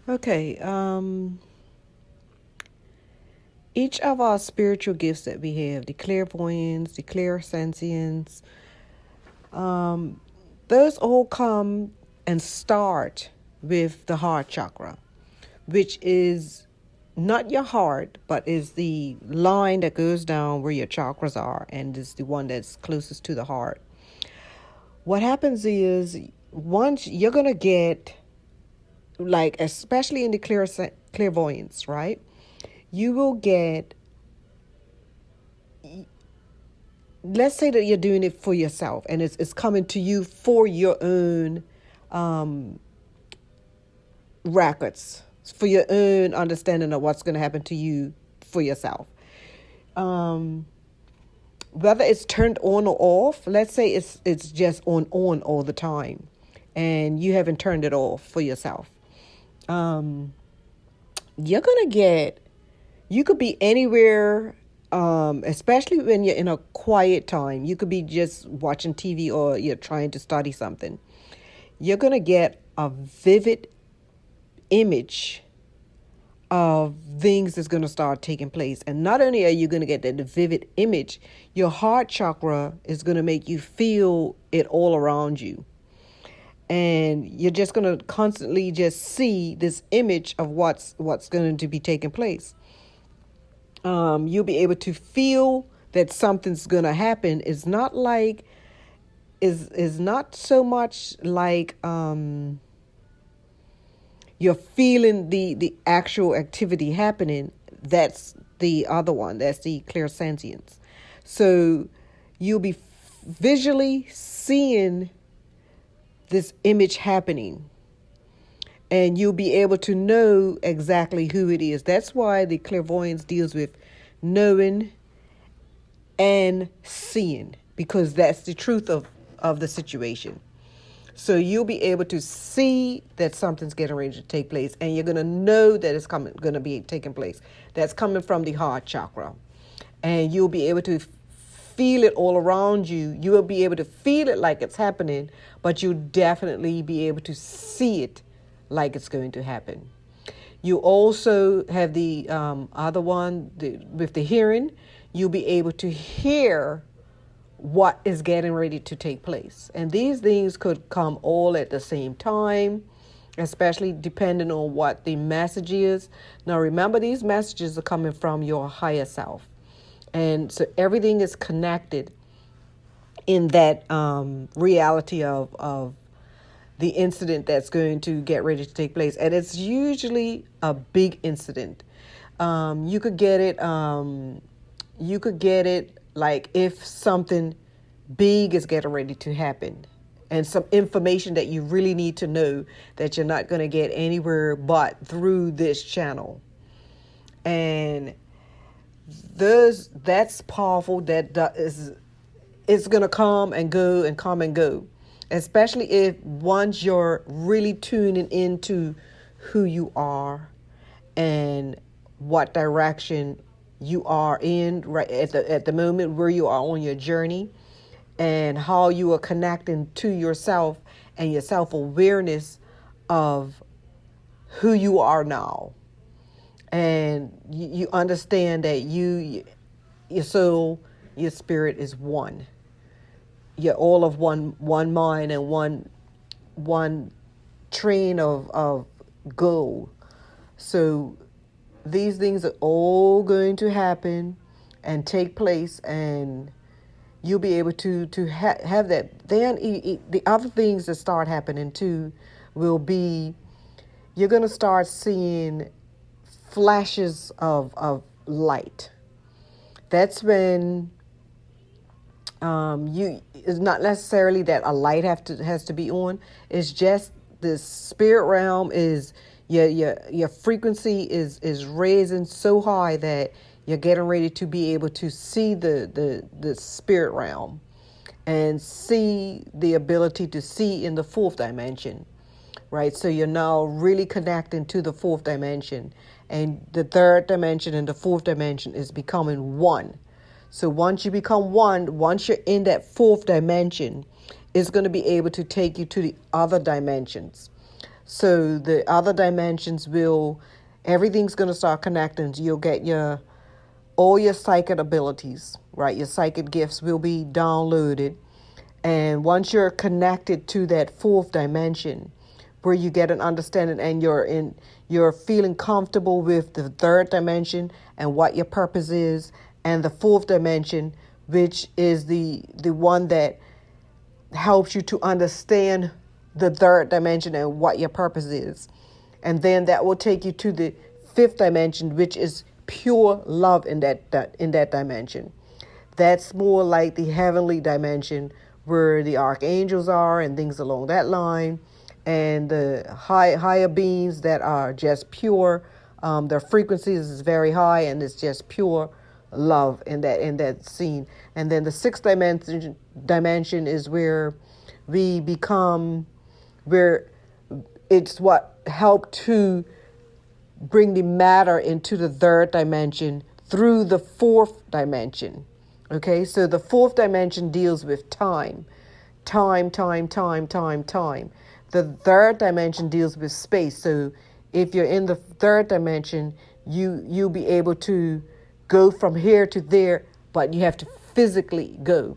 Okay. Each of our spiritual gifts that we have, the clairvoyance, the clairsentience, those all come and start with the heart chakra, which is not your heart, but is the line that goes down where your chakras are, and is the one that's closest to the heart. What happens is once you're gonna get, like, especially in the clairvoyance, right? You will get, let's say that you're doing it for yourself, and it's coming to you for your own records, for your own understanding of what's going to happen to you for yourself. Whether it's turned on or off, let's say it's just on all the time, and you haven't turned it off for yourself. You're gonna get, you could be anywhere, especially when you're in a quiet time. You could be just watching TV or you're trying to study something. You're gonna get a vivid image of things that's going to start taking place. And not only are you going to get that vivid image, your heart chakra is going to make you feel it all around you. And you're just going to constantly just see this image of what's going to be taking place. You'll be able to feel that something's going to happen. It's not like, is not so much like you're feeling the actual activity happening. That's the other one. That's the clairsentience. So you'll be visually seeing this image happening, and you'll be able to know exactly who it is. That's why the clairvoyance deals with knowing and seeing, because that's the truth of the situation. So you'll be able to see that something's getting ready to take place, and you're going to know that it's going to be taking place. That's coming from the heart chakra. And you'll be able to feel it all around you. You will be able to feel it like it's happening, but you'll definitely be able to see it like it's going to happen. You also have the other one, with the hearing. You'll be able to hear what is getting ready to take place. And these things could come all at the same time, especially depending on what the message is. Now remember, these messages are coming from your higher self. And so everything is connected in that reality of the incident that's going to get ready to take place. And it's usually a big incident. You could get it like if something big is getting ready to happen, and some information that you really need to know that you're not going to get anywhere but through this channel. And that's powerful. It's going to come and go and come and go, especially if once you're really tuning into who you are and what direction you are in right at the moment, where you are on your journey, and how you are connecting to yourself and your self-awareness of who you are now. And you understand that your soul, your spirit is one. You're all of one mind and one train of goal. So these things are all going to happen and take place, and you'll be able to have that. Then the other things that start happening too will be, you're going to start seeing flashes of light. That's when it's not necessarily that a light has to be on. It's just the spirit realm is, your frequency is raising so high that you're getting ready to be able to see the spirit realm, and see the ability to see in the fourth dimension, right? So you're now really connecting to the fourth dimension, and the third dimension and the fourth dimension is becoming one. So once you become one, once you're in that fourth dimension, it's going to be able to take you to the other dimensions. So the other dimensions everything's going to start connecting. You'll get all your psychic abilities, right? Your psychic gifts will be downloaded. And once you're connected to that fourth dimension, where you get an understanding and you're feeling comfortable with the third dimension and what your purpose is, and the fourth dimension, which is the one that helps you to understand the third dimension and what your purpose is. And then that will take you to the fifth dimension, which is pure love in that dimension. That's more like the heavenly dimension where the archangels are and things along that line, and the higher beings that are just pure. Their frequencies is very high, and it's just pure love in that scene. And then the sixth dimension is where we become, where it's what helped to bring the matter into the third dimension through the fourth dimension. Okay, so the fourth dimension deals with time. The third dimension deals with space. So if you're in the third dimension, you'll be able to go from here to there, but you have to physically go.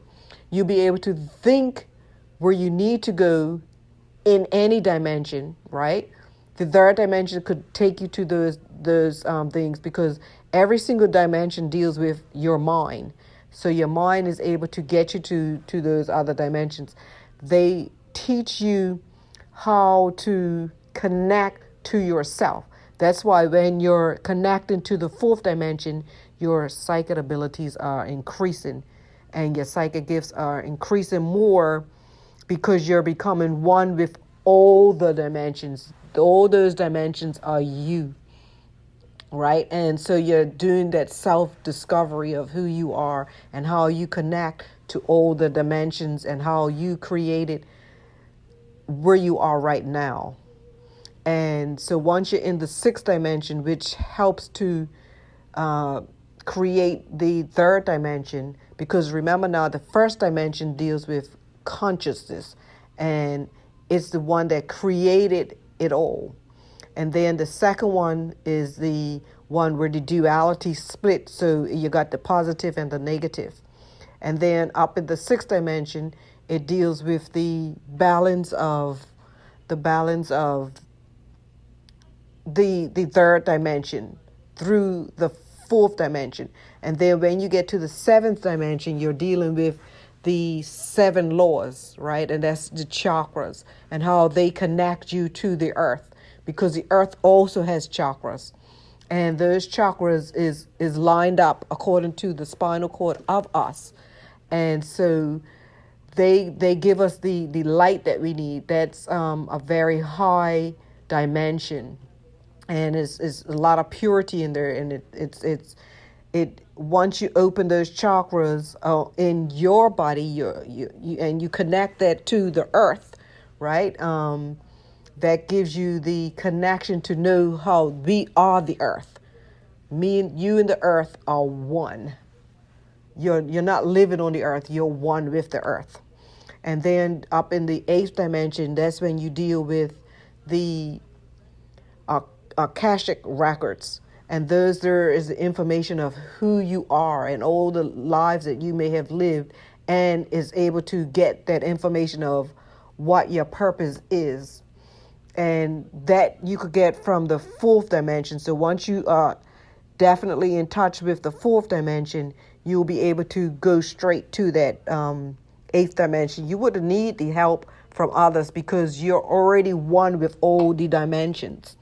You'll be able to think where you need to go in any dimension, right? The third dimension could take you to those things, because every single dimension deals with your mind. So your mind is able to get you to those other dimensions. They teach you how to connect to yourself. That's why when you're connecting to the fourth dimension, your psychic abilities are increasing and your psychic gifts are increasing more, because you're becoming one with all the dimensions. All those dimensions are you, right? And so you're doing that self-discovery of who you are and how you connect to all the dimensions and how you created where you are right now. And so once you're in the sixth dimension, which helps to create the third dimension, because remember now, the first dimension deals with consciousness, and it's the one that created it all. And then the second one is the one where the duality split. So you got the positive and the negative. And then up in the sixth dimension, it deals with the balance of the third dimension through the fourth dimension. And then when you get to the seventh dimension, you're dealing with the 7 laws, right? And that's the chakras and how they connect you to the earth, because the earth also has chakras. And those chakras is lined up according to the spinal cord of us. And so they give us the light that we need. That's a very high dimension. And it's a lot of purity in there. And it once you open those chakras in your body, you connect that to the earth, right? That gives you the connection to know how we are the earth. Me and you and the earth are one. You're not living on the earth. You're one with the earth. And then up in the 8th dimension, that's when you deal with the Akashic records. And there is the information of who you are and all the lives that you may have lived, and is able to get that information of what your purpose is. And that you could get from the 4th dimension. So once you are definitely in touch with the 4th dimension, you'll be able to go straight to that 8th dimension. You wouldn't need the help from others, because you're already one with all the dimensions.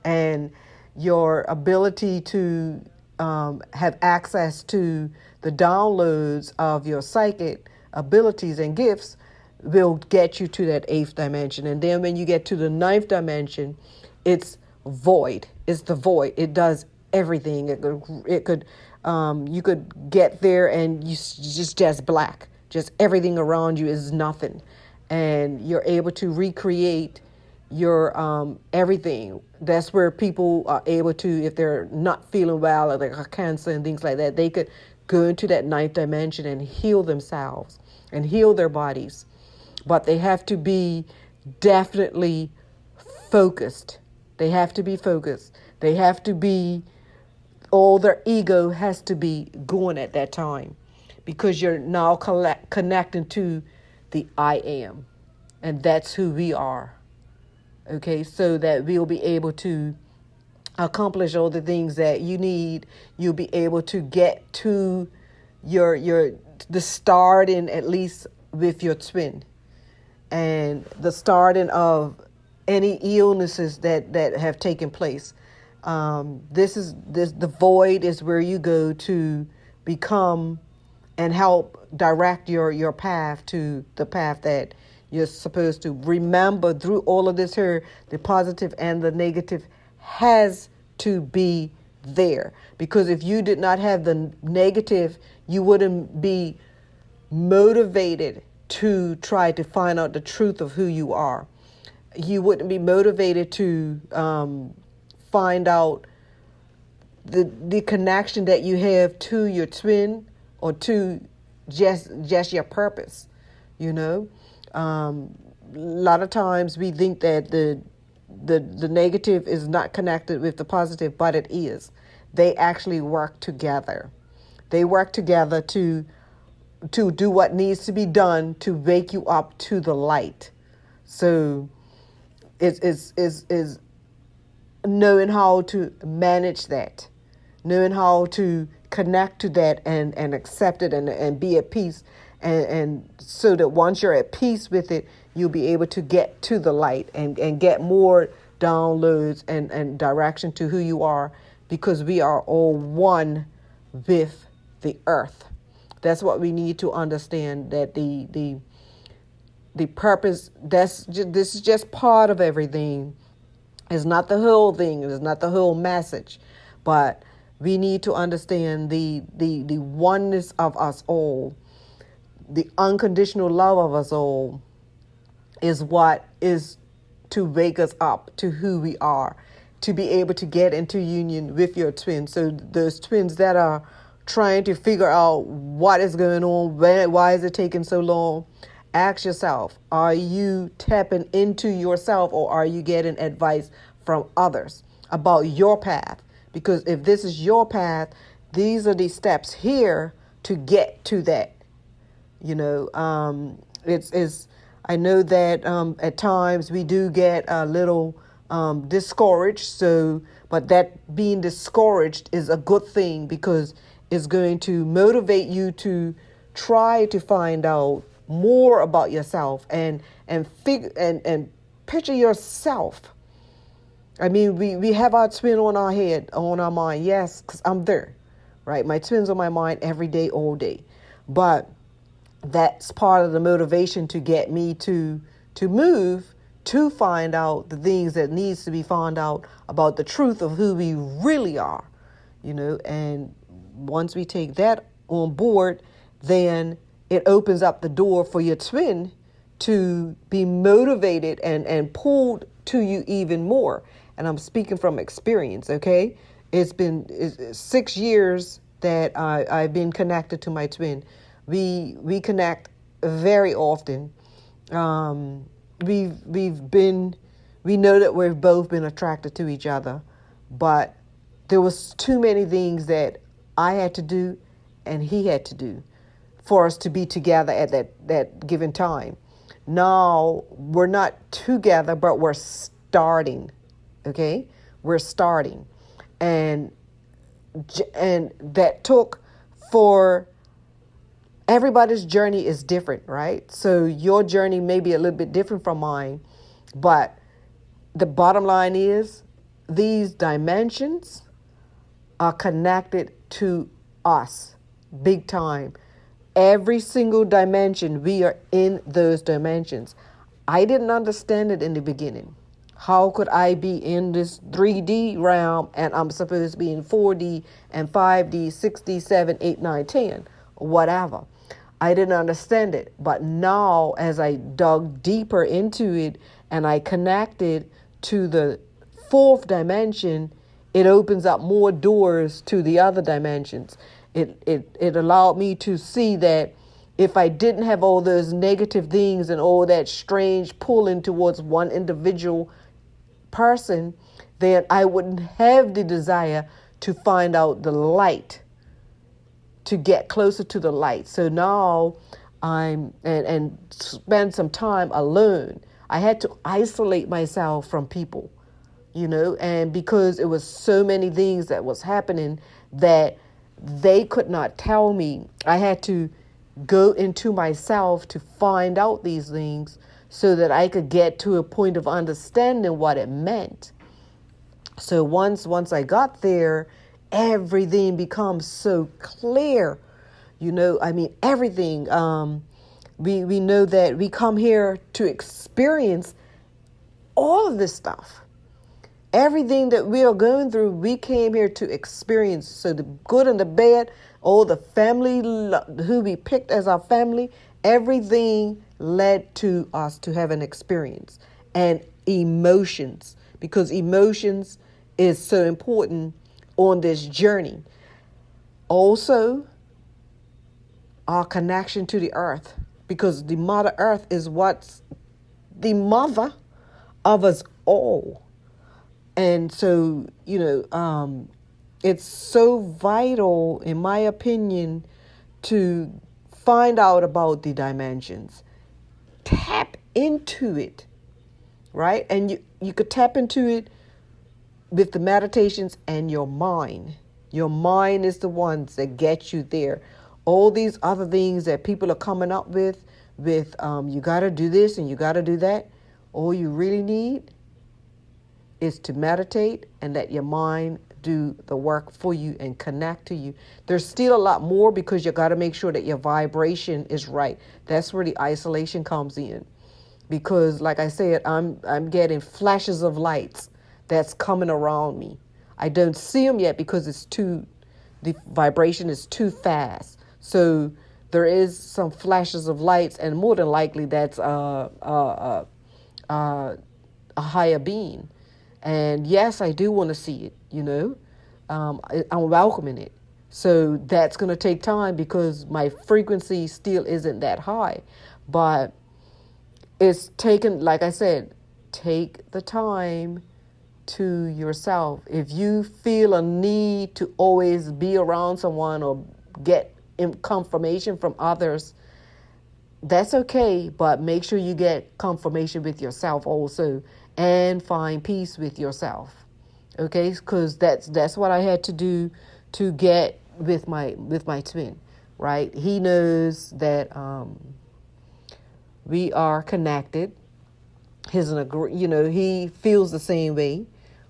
And your ability to have access to the downloads of your psychic abilities and gifts will get you to that 8th dimension. And then when you get to the 9th dimension, it's void. It's the void. It does everything. It could you could get there and you just black. Just everything around you is nothing. And you're able to recreate your everything. That's where people are able to, if they're not feeling well or they got cancer and things like that, they could go into that 9th dimension and heal themselves and heal their bodies. But they have to be definitely focused. They have to be focused. They have to be, all their ego has to be going at that time, because you're now connecting to the I am. And that's who we are. Okay, so that we'll be able to accomplish all the things that you need. You'll be able to get to the starting, at least with your twin, and the starting of any illnesses that have taken place. The void is where you go to become and help direct your path to the path that you're supposed to. Remember, through all of this here, the positive and the negative has to be there, because if you did not have the negative, you wouldn't be motivated to try to find out the truth of who you are. You wouldn't be motivated to find out the connection that you have to your twin, or to just your purpose. A lot of times we think that the negative is not connected with the positive, but it is. They actually work together. They work together to do what needs to be done to wake you up to the light. So is knowing how to manage that, knowing how to connect to that and accept it and be at peace. And so that once you're at peace with it, you'll be able to get to the light and get more downloads and direction to who you are, because we are all one with the earth. That's what we need to understand, that the purpose, this is just part of everything. It's not the whole thing. It's not the whole message. But we need to understand the oneness of us all. The unconditional love of us all is what is to wake us up to who we are, to be able to get into union with your twin. So those twins that are trying to figure out what is going on, why is it taking so long, ask yourself, are you tapping into yourself, or are you getting advice from others about your path? Because if this is your path, these are the steps here to get to that. I know that at times we do get a little discouraged. But that being discouraged is a good thing, because it's going to motivate you to try to find out more about yourself and picture yourself. I mean, we have our twin on our head, on our mind. Yes, because I'm there, right? My twin's on my mind every day, all day. But that's part of the motivation to get me to move, to find out the things that needs to be found out about the truth of who we really are, and once we take that on board, then it opens up the door for your twin to be motivated and pulled to you even more. And I'm speaking from experience, okay? It's 6 years that I've been connected to my twin. We connect very often. We know that we've both been attracted to each other, but there was too many things that I had to do and he had to do for us to be together at that given time. Now we're not together, but we're starting. Okay, we're starting, and that took for. Everybody's journey is different, right? So your journey may be a little bit different from mine, but the bottom line is these dimensions are connected to us big time. Every single dimension, we are in those dimensions. I didn't understand it in the beginning. How could I be in this 3D realm and I'm supposed to be in 4D and 5D, 6D, 7, 8, 9, 10, whatever. I didn't understand it. But now as I dug deeper into it and I connected to the fourth dimension, it opens up more doors to the other dimensions. It allowed me to see that if I didn't have all those negative things and all that strange pulling towards one individual person, then I wouldn't have the desire to find out the light, to get closer to the light. So now and spend some time alone. I had to isolate myself from people, and because it was so many things that was happening that they could not tell me, I had to go into myself to find out these things so that I could get to a point of understanding what it meant. So once I got there, everything becomes so clear. Everything. We know that we come here to experience all of this stuff. Everything that we are going through, we came here to experience. So the good and the bad, all the family who we picked as our family, everything led to us to have an experience. And emotions, because emotions is so important on this journey. Also, our connection to the earth, because the Mother Earth is what's the mother of us all. And so, it's so vital, in my opinion, to find out about the dimensions. Tap into it, right? And you could tap into it with the meditations and your mind. Your mind is the ones that get you there. All these other things that people are coming up with you got to do this and you got to do that. All you really need is to meditate and let your mind do the work for you and connect to you. There's still a lot more, because you got to make sure that your vibration is right. That's where the isolation comes in. Because like I said, I'm getting flashes of lights that's coming around me. I don't see them yet because the vibration is too fast. So there is some flashes of lights, and more than likely that's a higher being. And yes, I do want to see it, I'm welcoming it. So that's going to take time because my frequency still isn't that high. But it's taken, like I said, take the time to yourself. If you feel a need to always be around someone or get confirmation from others, that's okay, but make sure you get confirmation with yourself also, and find peace with yourself. Okay, because that's what I had to do to get with my twin, right? He knows that we are connected. He feels the same way,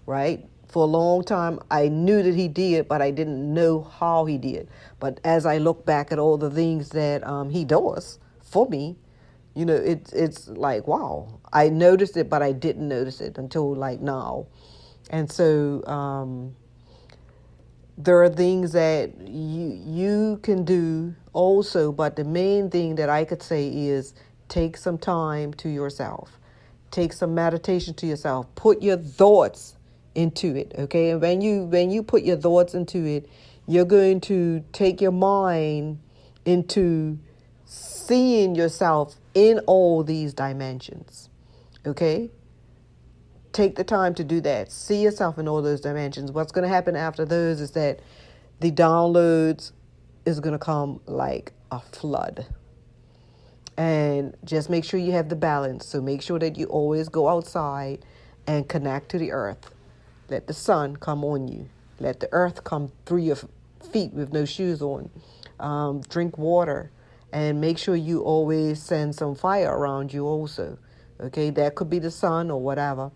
right? For a long time, I knew that he did, but I didn't know how he did. But as I look back at all the things that he does for me, it's like, wow, I noticed it, but I didn't notice it until like now. And so there are things that you can do also, but the main thing that I could say is take some time to yourself. Take some meditation to yourself. Put your thoughts into it, okay? And when you put your thoughts into it, you're going to take your mind into seeing yourself in all these dimensions, okay? Take the time to do that. See yourself in all those dimensions. What's going to happen after those is that the downloads is going to come like a flood. And just make sure you have the balance. So make sure that you always go outside and connect to the earth. Let the sun come on you. Let the earth come through your feet with no shoes on. Drink water. And make sure you always send some fire around you also. Okay, that could be the sun or whatever.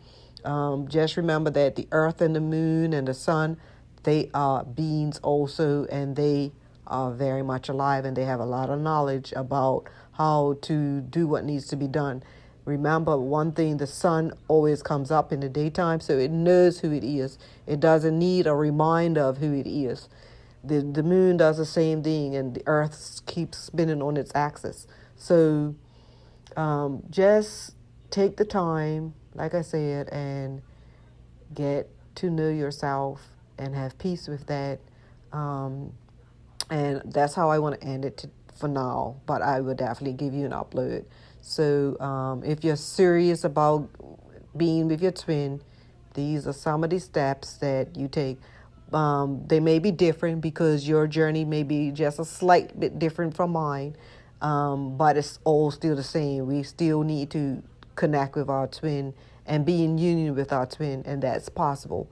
Just remember that the earth and the moon and the sun, they are beings also, and they are very much alive, and they have a lot of knowledge about how to do what needs to be done. Remember one thing, the sun always comes up in the daytime, so it knows who it is. It doesn't need a reminder of who it is. The moon does the same thing, and the earth keeps spinning on its axis. So just take the time, like I said, and get to know yourself and have peace with that. And that's how I want to end it for now, but I will definitely give you an upload. So if you're serious about being with your twin, These are some of the steps that you take. They may be different because your journey may be just a slight bit different from mine, but it's all still the same. We still need to connect with our twin and be in union with our twin, and that's possible.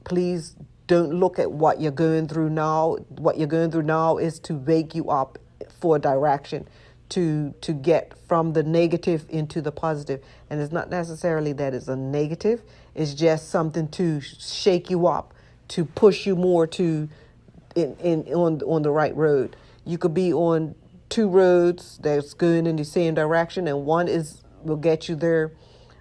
Please don't look at what you're going through now. What you're going through now is to wake you up for direction, to get from the negative into the positive. And it's not necessarily that it's a negative. It's just something to shake you up, to push you more to on the right road. You could be on two roads that's going in the same direction, and one will get you there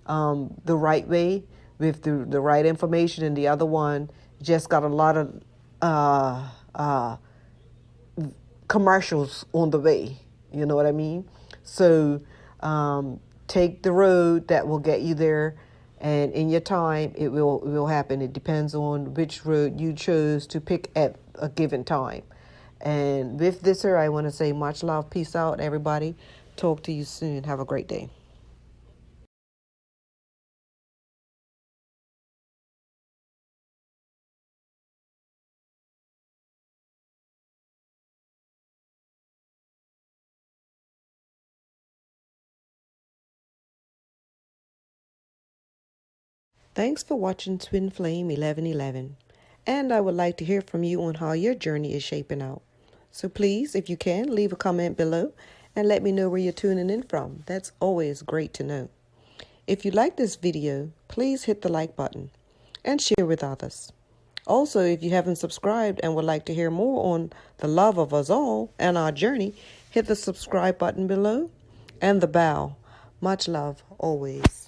the right way with the right information, and the other one just got a lot of commercials on the way. You know what I mean? So take the road that will get you there, and in your time it will happen. It depends on which road you chose to pick at a given time. And with this here, I want to say much love, peace out, everybody. Talk to you soon. Have a great day. Thanks for watching Twin Flame 1111. And I would like to hear from you on how your journey is shaping out. So please, if you can, leave a comment below and let me know where you're tuning in from. That's always great to know. If you like this video, please hit the like button and share with others. Also, if you haven't subscribed and would like to hear more on the love of us all and our journey, hit the subscribe button below and the bell. Much love always.